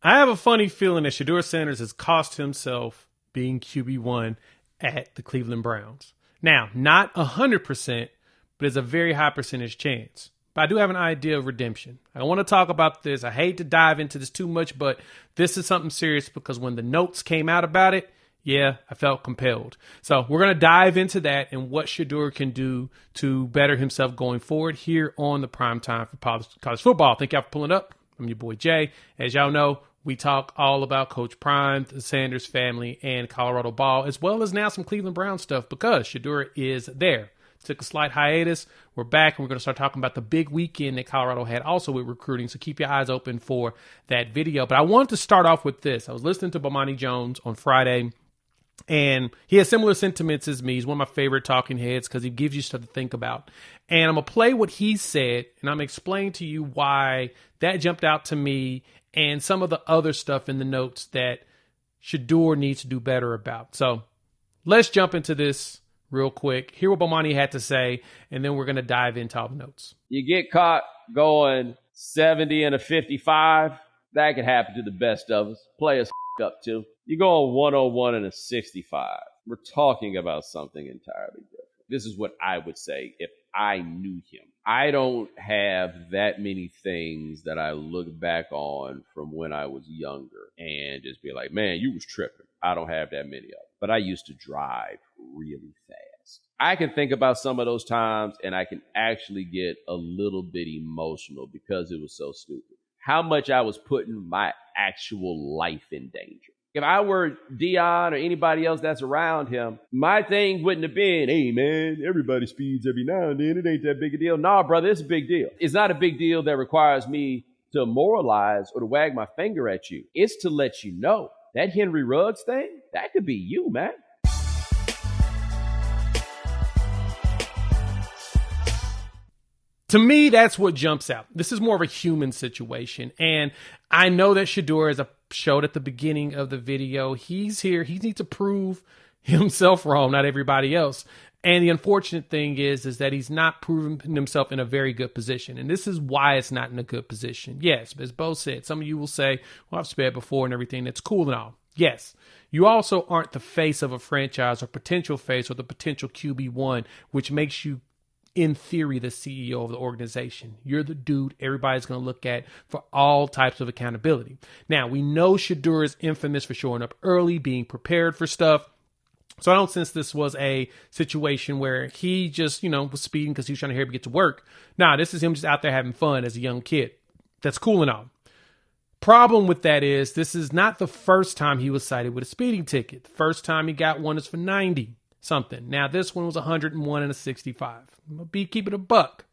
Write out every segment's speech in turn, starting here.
I have a funny feeling that Shedeur Sanders has cost himself being QB1 at the Cleveland Browns. Now, not 100%, but it's a very high percentage chance. But I do have an idea of redemption. I want to talk about this. I hate to dive into this too much, but this is something serious because when the notes came out about it, yeah, I felt compelled. So we're going to dive into that and what Shedeur can do to better himself going forward here on the Prime Time for College Football. Thank y'all for pulling up. I'm your boy Jay. As y'all know, we talk all about Coach Prime, the Sanders family, and Colorado ball, as well as now some Cleveland Browns stuff because Shedeur is there. Took a slight hiatus. We're back, and we're going to start talking about the big weekend that Colorado had also with recruiting, so keep your eyes open for that video. But I wanted to start off with this. I was listening to Bomani Jones on Friday, and he has similar sentiments as me. He's one of my favorite talking heads because he gives you stuff to think about. And I'm going to play what he said, and I'm going to explain to you why that jumped out to me and some of the other stuff in the notes that Shedeur needs to do better about. So let's jump into this real quick. Hear what Bomani had to say, and then we're going to dive into all the notes. You get caught going 70 and a 55, that could happen to the best of us. Players up too. You go on 101 and a 65. We're talking about something entirely different. This is what I would say if I knew him. I don't have that many things that I look back on from when I was younger and just be like, man, you was tripping. I don't have that many of them. But I used to drive really fast. I can think about some of those times and I can actually get a little bit emotional because it was so stupid. How much I was putting my actual life in danger. If I were Deion or anybody else that's around him, my thing wouldn't have been, hey, man, everybody speeds every now and then. It ain't that big a deal. Nah, brother, it's a big deal. It's not a big deal that requires me to moralize or to wag my finger at you. It's to let you know that Henry Ruggs thing, that could be you, man. To me, that's what jumps out. This is more of a human situation. And I know that Shedeur, as I showed at the beginning of the video, he's here. He needs to prove himself wrong, not everybody else. And the unfortunate thing is that he's not proven himself in a very good position. And this is why it's not in a good position. Yes, as Bo said, some of you will say, well, I've sped before and everything. That's cool and all. Yes, you also aren't the face of a franchise or potential face or the potential QB1, which makes you, in theory, the CEO of the organization. You're the dude everybody's going to look at for all types of accountability. Now, we know Shedeur is infamous for showing up early, being prepared for stuff. So I don't sense this was a situation where he just, was speeding because he was trying to hurry up and get to work. Nah, this is him just out there having fun as a young kid. That's cool and all. Problem with that is this is not the first time he was cited with a speeding ticket. The first time he got one is for 90 something. Now this one was 101 and a 65. I'm gonna be keeping a buck.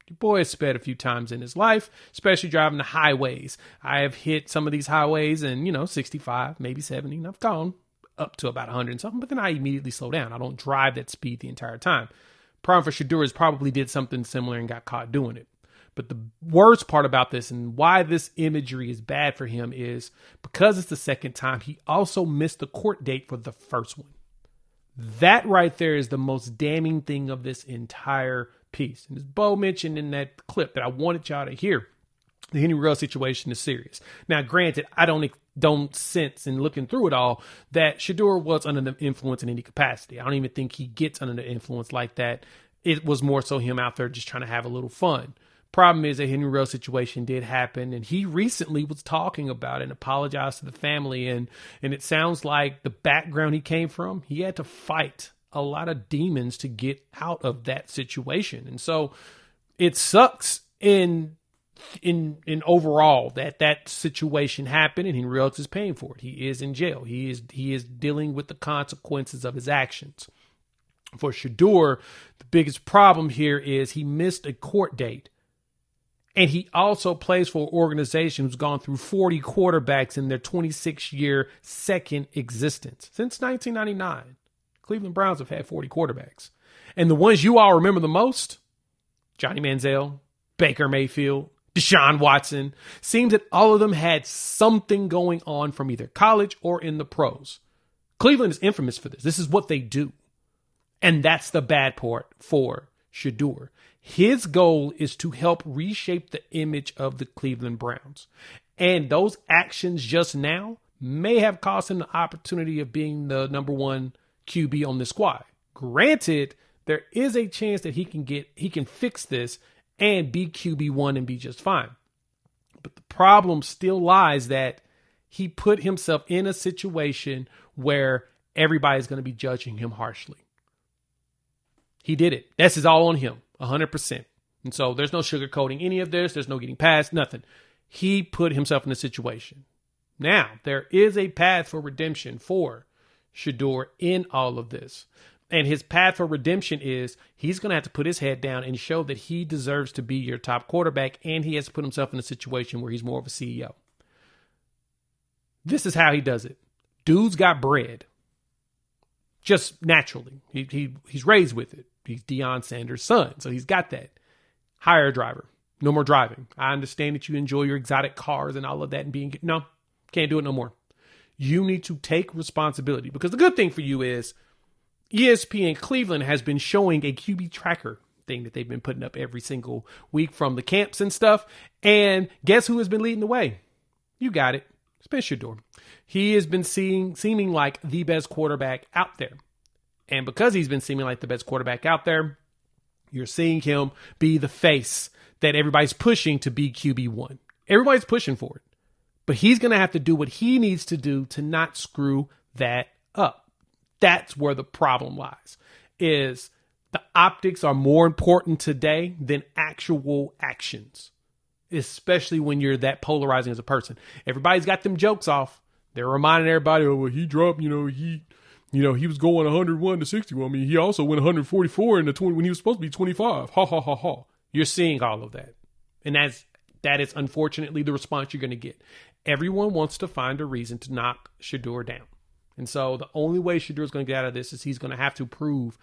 Your boy has sped a few times in his life, especially driving the highways. I have hit some of these highways and 65, maybe 70, and I've gone up to about 100 and something, but then I immediately slow down. I don't drive that speed the entire time. Problem for Shedeur is probably did something similar and got caught doing it. But the worst part about this and why this imagery is bad for him is because it's the second time, he also missed the court date for the first one. That right there is the most damning thing of this entire piece. And as Bo mentioned in that clip that I wanted y'all to hear, the Henry Ruggs situation is serious. Now, granted, I don't sense in looking through it all that Shedeur was under the influence in any capacity. I don't even think he gets under the influence like that. It was more so him out there just trying to have a little fun. Problem is that Henry Ruggs situation did happen, and he recently was talking about it and apologized to the family. And it sounds like the background he came from, he had to fight a lot of demons to get out of that situation. And so it sucks in overall that situation happened, and Henry Ruggs is paying for it. He is in jail. He is dealing with the consequences of his actions. For Shedeur, the biggest problem here is he missed a court date. And he also plays for an organization who's gone through 40 quarterbacks in their 26-year second existence. Since 1999, Cleveland Browns have had 40 quarterbacks. And the ones you all remember the most, Johnny Manziel, Baker Mayfield, Deshaun Watson, seems that all of them had something going on from either college or in the pros. Cleveland is infamous for this. This is what they do. And that's the bad part for Shedeur. His goal is to help reshape the image of the Cleveland Browns. And those actions just now may have cost him the opportunity of being the number one QB on the squad. Granted, there is a chance that he can fix this and be QB1 and be just fine. But the problem still lies that he put himself in a situation where everybody's going to be judging him harshly. He did it. This is all on him, 100%. And so there's no sugarcoating any of this. There's no getting past, nothing. He put himself in a situation. Now, there is a path for redemption for Shedeur in all of this. And his path for redemption is he's going to have to put his head down and show that he deserves to be your top quarterback, and he has to put himself in a situation where he's more of a CEO. This is how he does it. Dude's got bread. Just naturally. He's raised with it. He's Deion Sanders' son, so he's got that. Hire a driver. No more driving. I understand that you enjoy your exotic cars and all of that and being... No, can't do it no more. You need to take responsibility, because the good thing for you is ESPN Cleveland has been showing a QB tracker thing that they've been putting up every single week from the camps and stuff. And guess who has been leading the way? You got it. It's been Shedeur. He has been seeming like the best quarterback out there. And because he's been seeming like the best quarterback out there, you're seeing him be the face that everybody's pushing to be QB1. Everybody's pushing for it. But he's going to have to do what he needs to do to not screw that up. That's where the problem lies, is the optics are more important today than actual actions, especially when you're that polarizing as a person. Everybody's got them jokes off. They're reminding everybody, oh, well, he dropped, he was going 101 to 61. I mean, he also went 144 in the 20 when he was supposed to be 25. Ha, ha, ha, ha. You're seeing all of that. And that is unfortunately the response you're going to get. Everyone wants to find a reason to knock Shedeur down. And so the only way Shedeur is going to get out of this is he's going to have to prove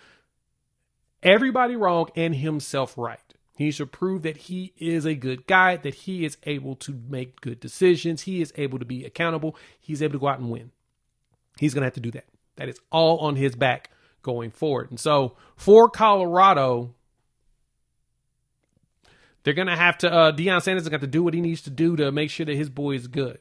everybody wrong and himself right. He needs to prove that he is a good guy, that he is able to make good decisions. He is able to be accountable. He's able to go out and win. He's going to have to do that. That is all on his back going forward. And so for Colorado, they're going to have to, Deion Sanders is going to have to do what he needs to do to make sure that his boy is good.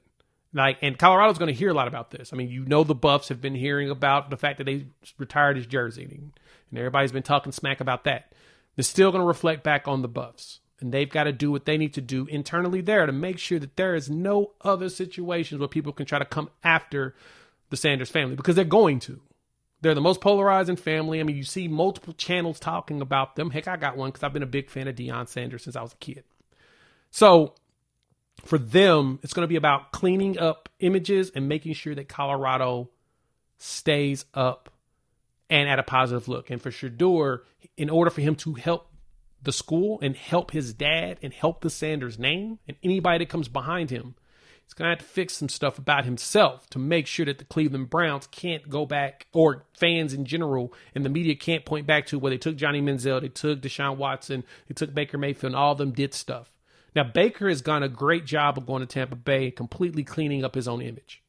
And Colorado's going to hear a lot about this. I mean, the Buffs have been hearing about the fact that they retired his jersey, and everybody's been talking smack about that. They're still going to reflect back on the Buffs, and they've got to do what they need to do internally there to make sure that there is no other situations where people can try to come after the Sanders family, because they're going to. They're the most polarizing family. I mean, you see multiple channels talking about them. Heck, I got one because I've been a big fan of Deion Sanders since I was a kid. So for them, it's going to be about cleaning up images and making sure that Colorado stays up and at a positive look. And for Shedeur, in order for him to help the school and help his dad and help the Sanders name and anybody that comes behind him, he's going to have to fix some stuff about himself to make sure that the Cleveland Browns can't go back, or fans in general and the media can't point back to where they took Johnny Manziel, they took Deshaun Watson, they took Baker Mayfield, and all of them did stuff. Now, Baker has done a great job of going to Tampa Bay and completely cleaning up his own image.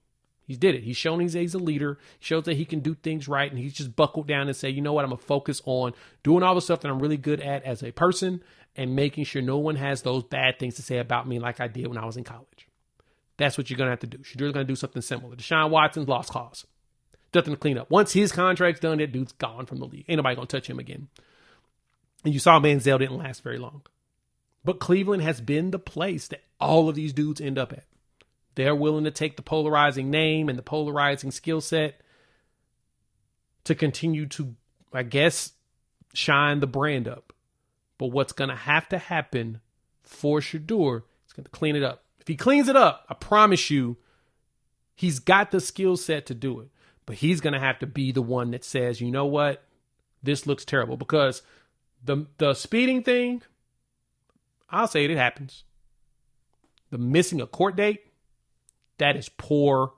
He did it. He's shown he's a leader. He shows that he can do things right, and he's just buckled down and say, you know what, I'm going to focus on doing all the stuff that I'm really good at as a person and making sure no one has those bad things to say about me like I did when I was in college. That's what you're going to have to do. Shedeur's going to do something similar. Deshaun Watson's lost cause. Nothing to clean up. Once his contract's done, that dude's gone from the league. Ain't nobody going to touch him again. And you saw Manziel didn't last very long. But Cleveland has been the place that all of these dudes end up at. They're willing to take the polarizing name and the polarizing skill set to continue to, I guess, shine the brand up. But what's going to have to happen for Shedeur is going to clean it up. If he cleans it up, I promise you, he's got the skill set to do it. But he's going to have to be the one that says, you know what, this looks terrible. Because the speeding thing, I'll say it happens. The missing a court date, that is poor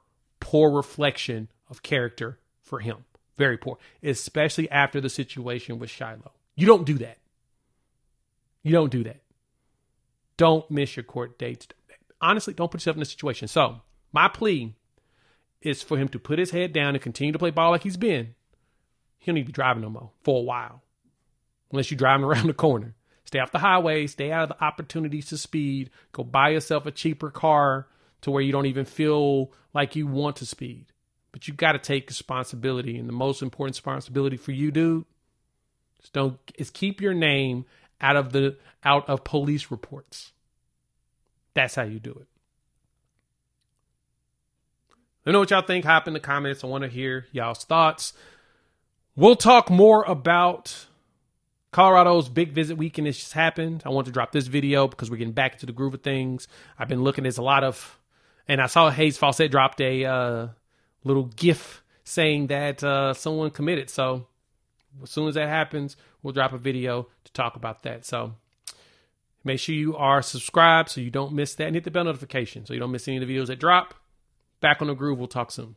reflection of character for him. Very poor. Especially after the situation with Shiloh. You don't do that. You don't do that. Don't miss your court dates. Honestly, don't put yourself in a situation. So, my plea is for him to put his head down and continue to play ball like he's been. He don't need to be driving no more for a while. Unless you're driving around the corner. Stay off the highway. Stay out of the opportunities to speed. Go buy yourself a cheaper car to where you don't even feel like you want to speed. But you got to take responsibility. And the most important responsibility for you, dude, is keep your name out of police reports. That's how you do it. Let me know what y'all think. Hop in the comments. I want to hear y'all's thoughts. We'll talk more about Colorado's big visit weekend that just happened. I want to drop this video because we're getting back into the groove of things. I've been looking, there's a lot of, and I saw Hayes Fawcett dropped a little GIF saying that someone committed. So as soon as that happens, we'll drop a video to talk about that. So make sure you are subscribed so you don't miss that, and hit the bell notification so you don't miss any of the videos that drop. Back on the groove. We'll talk soon.